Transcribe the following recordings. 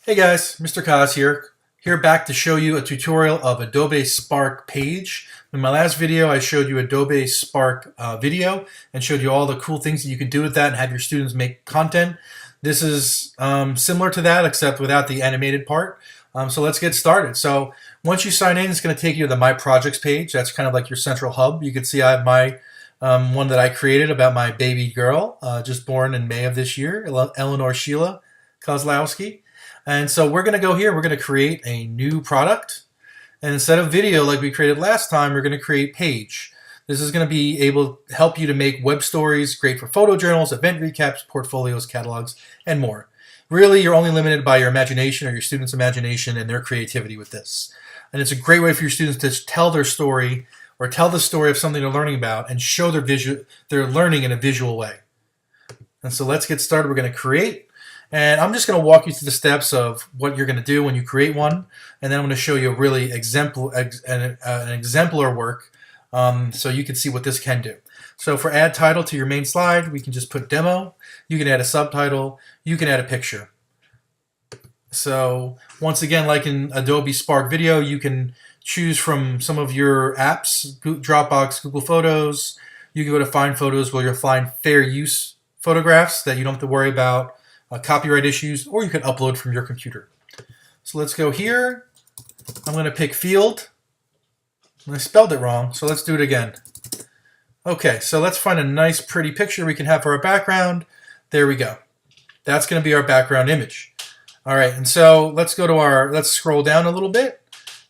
Hey guys, Mr. Kaz here back to show you a tutorial of Adobe Spark Page. In my last video, I showed you Adobe Spark Video and showed you all the cool things that you can do with that and have your students make content. This is similar to that, except without the animated part. So let's get started. So once you sign in, it's going to take you to the My Projects page. That's kind of like your central hub. You can see I have my one that I created about my baby girl, just born in May of this year, Eleanor Sheila Kozlowski. And so we're going to go here, we're going to create a new product. And instead of video like we created last time, we're going to create page. This is going to be able to help you to make web stories, great for photo journals, event recaps, portfolios, catalogs, and more. Really, you're only limited by your imagination or your students' imagination and their creativity with this. And it's a great way for your students to tell their story or tell the story of something they're learning about and show their learning in a visual way. And so let's get started. We're going to create. And I'm just going to walk you through the steps of what you're going to do when you create one. And then I'm going to show you a really an exemplar work so you can see what this can do. So for add title to your main slide, we can just put demo. You can add a subtitle. You can add a picture. So once again, like in Adobe Spark Video, you can choose from some of your apps, Dropbox, Google Photos. You can go to Find Photos where you'll find fair use photographs that you don't have to worry about copyright issues, or you can upload from your computer. So let's go here. I'm going to pick field. I spelled it wrong, so let's do it again. Okay, so let's find a nice pretty picture we can have for our background. There we go. That's going to be our background image. All right, and so let's go to let's scroll down a little bit.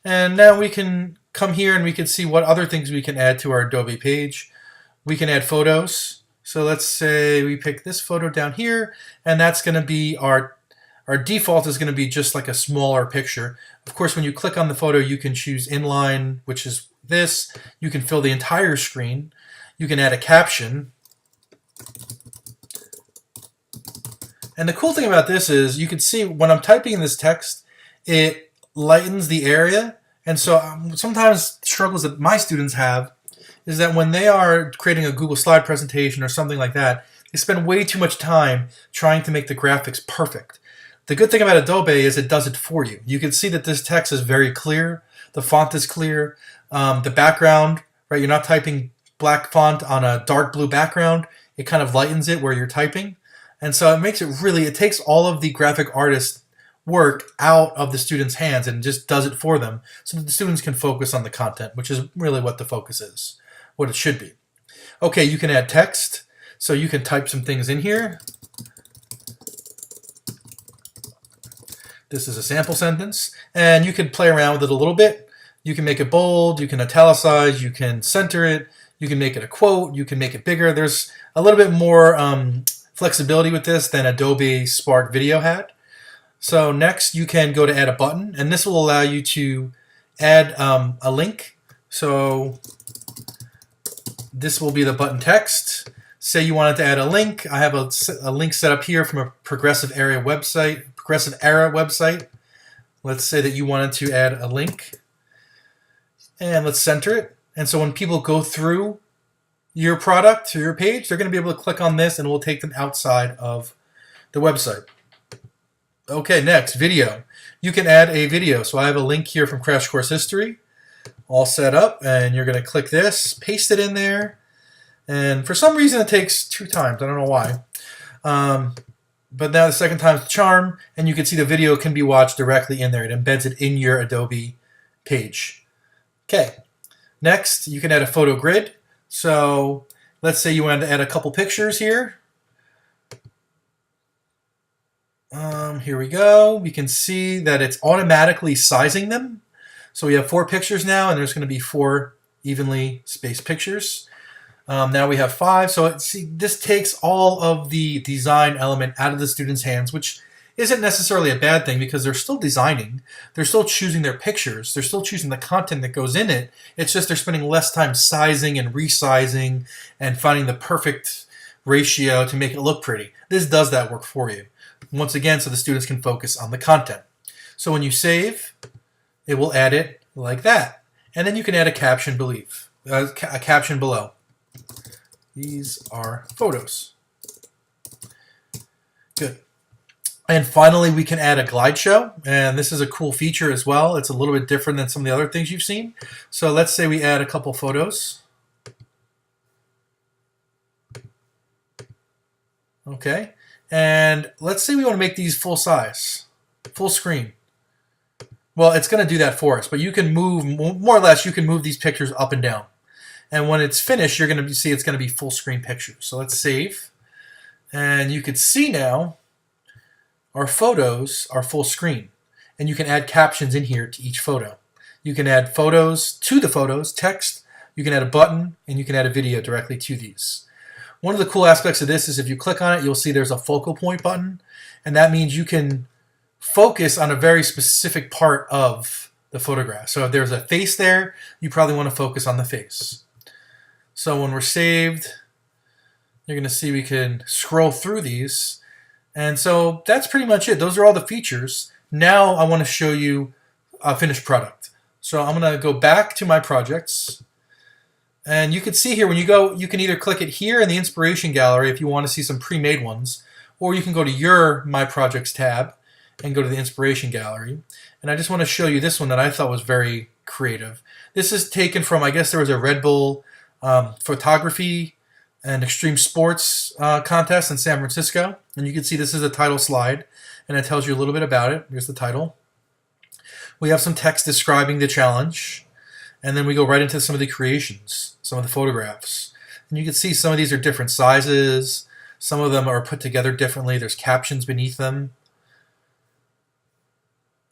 And now we can come here and we can see what other things we can add to our Adobe page. We can add photos. So let's say we pick this photo down here, and that's going to be our default is going to be just like a smaller picture. Of course, when you click on the photo, you can choose inline, which is this. You can fill the entire screen. You can add a caption. And the cool thing about this is you can see when I'm typing in this text, it lightens the area. And so sometimes struggles that my students have is that when they are creating a Google slide presentation or something like that, they spend way too much time trying to make the graphics perfect. The good thing about Adobe is it does it for you. You can see that this text is very clear. The font is clear. The background, right? You're not typing black font on a dark blue background. It kind of lightens it where you're typing. And so it makes it really, it takes all of the graphic artist work out of the students' hands and just does it for them so that the students can focus on the content, which is really what the focus is. What it should be. Okay, you can add text, so you can type some things in here. This is a sample sentence, and you can play around with it a little bit. You can make it bold, you can italicize, you can center it, you can make it a quote, you can make it bigger. There's a little bit more flexibility with this than Adobe Spark Video had. So next, you can go to add a button, and this will allow you to add a link. So this will be the button text. Say you wanted to add a link. I have a link set up here from a Progressive Era website. Let's say that you wanted to add a link. And let's center it. And so when people go through your product or your page, they're going to be able to click on this and it will take them outside of the website. Okay, next, video. You can add a video. So I have a link here from Crash Course History. All set up, and you're going to click this, paste it in there, and for some reason it takes 2 times. I don't know why. But now the second time's the charm, and you can see the video can be watched directly in there. It embeds it in your Adobe page. Okay, next you can add a photo grid. So let's say you wanted to add a couple pictures here. Here we go. We can see that it's automatically sizing them. So we have 4 pictures now, and there's going to be 4 evenly spaced pictures. Now we have 5. So this takes all of the design element out of the students' hands, which isn't necessarily a bad thing because they're still designing. They're still choosing their pictures. They're still choosing the content that goes in it. It's just they're spending less time sizing and resizing and finding the perfect ratio to make it look pretty. This does that work for you. Once again, so the students can focus on the content. So when you save, it will add it like that. And then you can add a caption below. These are photos. Good. And finally, we can add a glide show, and this is a cool feature as well. It's a little bit different than some of the other things you've seen. So let's say we add a couple photos. Okay, and let's say we want to make these full size, full screen. Well, it's going to do that for us, but you can move, more or less, you can move these pictures up and down. And when it's finished, you're going to see it's going to be full screen pictures. So let's save. And you can see now our photos are full screen. And you can add captions in here to each photo. You can add photos to the photos, text, you can add a button, and you can add a video directly to these. One of the cool aspects of this is if you click on it, you'll see there's a focal point button, and that means you can focus on a very specific part of the photograph. So if there's a face there, you probably want to focus on the face. So when we're saved, you're going to see we can scroll through these. And so that's pretty much it. Those are all the features. Now I want to show you a finished product. So I'm going to go back to my projects. And you can see here when you go, you can either click it here in the inspiration gallery if you want to see some pre-made ones, or you can go to your My Projects tab and go to the inspiration gallery. And I just want to show you this one that I thought was very creative. This is taken from, I guess there was a Red Bull photography and extreme sports contest in San Francisco. And you can see this is a title slide, and it tells you a little bit about it. Here's the title. We have some text describing the challenge. And then we go right into some of the creations, some of the photographs. And you can see some of these are different sizes. Some of them are put together differently. There's captions beneath them.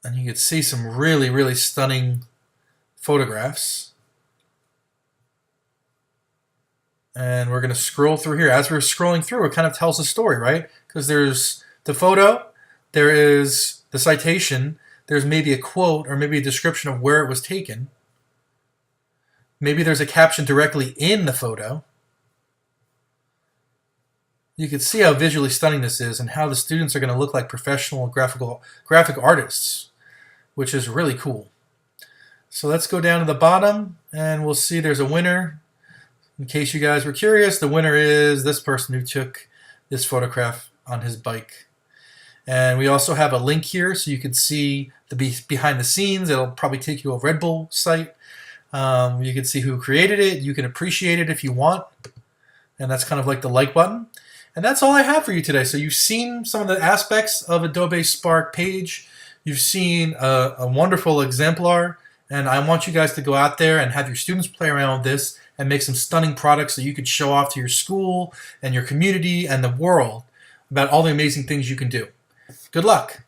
And you can see some really, really stunning photographs. And we're going to scroll through here. As we're scrolling through, it kind of tells a story, right? Because there's the photo, there is the citation, there's maybe a quote or maybe a description of where it was taken. Maybe there's a caption directly in the photo. You can see how visually stunning this is and how the students are going to look like professional graphic artists, which is really cool. So let's go down to the bottom and we'll see there's a winner. In case you guys were curious, the winner is this person who took this photograph on his bike. And we also have a link here so you can see the behind the scenes. It'll probably take you to a Red Bull site. You can see who created it. You can appreciate it if you want. And that's kind of like the like button. And that's all I have for you today. So you've seen some of the aspects of Adobe Spark Page. You've seen a wonderful exemplar. And I want you guys to go out there and have your students play around with this and make some stunning products that you could show off to your school and your community and the world about all the amazing things you can do. Good luck.